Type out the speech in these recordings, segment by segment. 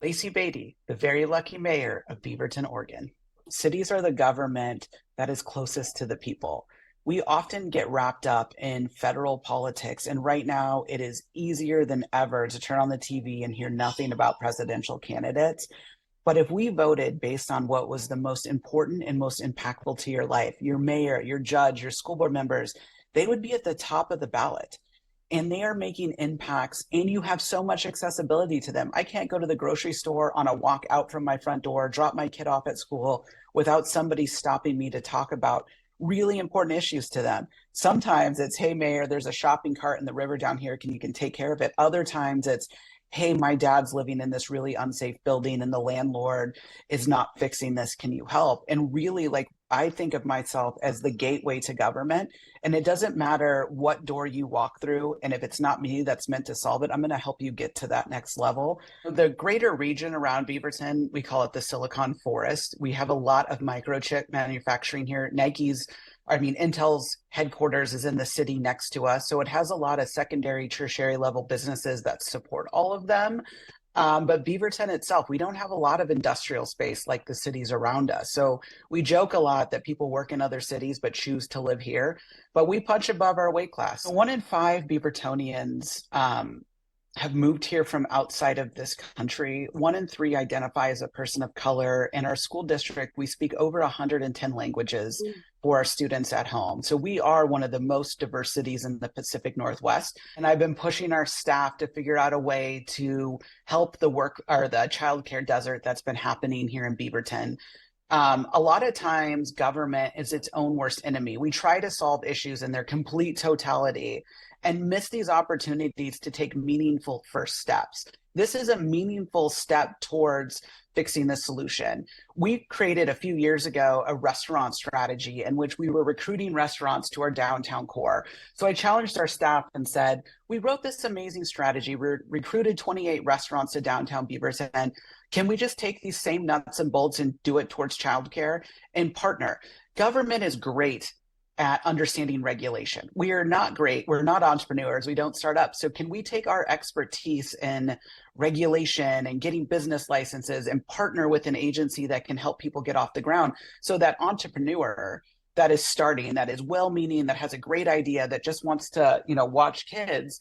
Lacey Beaty, the very lucky mayor of Beaverton, Oregon. Cities are the government that is closest to the people. We often get wrapped up in federal politics, and right now it is easier than ever to turn on the TV and hear nothing about presidential candidates. But if we voted based on what was the most important and most impactful to your life, your mayor, your judge, your school board members, they would be at the top of the ballot, and they are making impacts, and you have so much accessibility to them. I can't go to the grocery store on a walk out from my front door, drop my kid off at school without somebody stopping me to talk about really important issues to them. Sometimes it's, hey, mayor, there's a shopping cart in the river down here. You can take care of it? Other times it's, hey, my dad's living in this really unsafe building and the landlord is not fixing this. Can you help? And really, like, I think of myself as the gateway to government. And it doesn't matter what door you walk through. And if it's not me that's meant to solve it, I'm going to help you get to that next level. The greater region around Beaverton, we call it the Silicon Forest. We have a lot of microchip manufacturing here. Intel's headquarters is in the city next to us. So it has a lot of secondary, tertiary level businesses that support all of them. But Beaverton itself, we don't have a lot of industrial space like the cities around us. So we joke a lot that people work in other cities but choose to live here. But we punch above our weight class. 1 in 5 Beavertonians have moved here from outside of this country. 1 in 3 identify as a person of color. In our school district, we speak over 110 languages for our students at home. So we are one of the most diverse cities in the Pacific Northwest. And I've been pushing our staff to figure out a way to help the childcare desert that's been happening here in Beaverton. A lot of times government is its own worst enemy. We try to solve issues in their complete totality and miss these opportunities to take meaningful first steps. This is a meaningful step towards fixing the solution. We created a few years ago a restaurant strategy in which we were recruiting restaurants to our downtown core. So I challenged our staff and said, we wrote this amazing strategy. We recruited 28 restaurants to downtown Beaverton. Can we just take these same nuts and bolts and do it towards childcare and partner? Government is great at understanding regulation. We are not great. We're not entrepreneurs. We don't start up. So can we take our expertise in regulation and getting business licenses and partner with an agency that can help people get off the ground so that entrepreneur that is starting, that is well-meaning, that has a great idea, that just wants to, watch kids,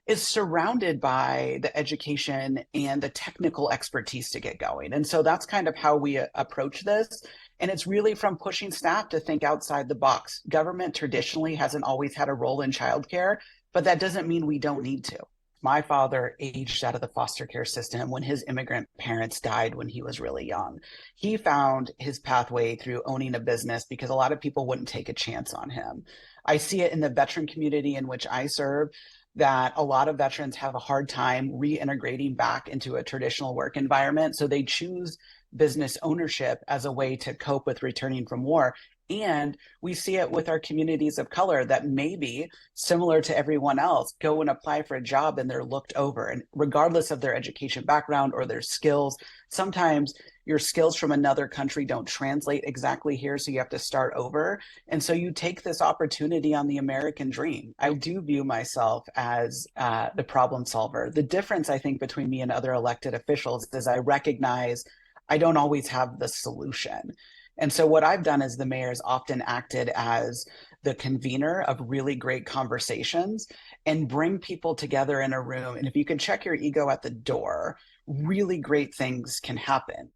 is surrounded by the education and the technical expertise to get going. And so that's kind of how we approach this. And it's really from pushing staff to think outside the box. Government traditionally hasn't always had a role in childcare, but that doesn't mean we don't need to. My father aged out of the foster care system when his immigrant parents died when he was really young. He found his pathway through owning a business because a lot of people wouldn't take a chance on him. I see it in the veteran community in which I serve, that a lot of veterans have a hard time reintegrating back into a traditional work environment. So they choose business ownership as a way to cope with returning from war. And we see it with our communities of color that maybe, similar to everyone else, go and apply for a job and they're looked over. And regardless of their education background or their skills, sometimes your skills from another country don't translate exactly here. So you have to start over. And so you take this opportunity on the American dream. I do view myself as the problem solver. The difference, I think, between me and other elected officials is I recognize I don't always have the solution. And so what I've done as the mayor is often acted as the convener of really great conversations and bring people together in a room. And if you can check your ego at the door, really great things can happen.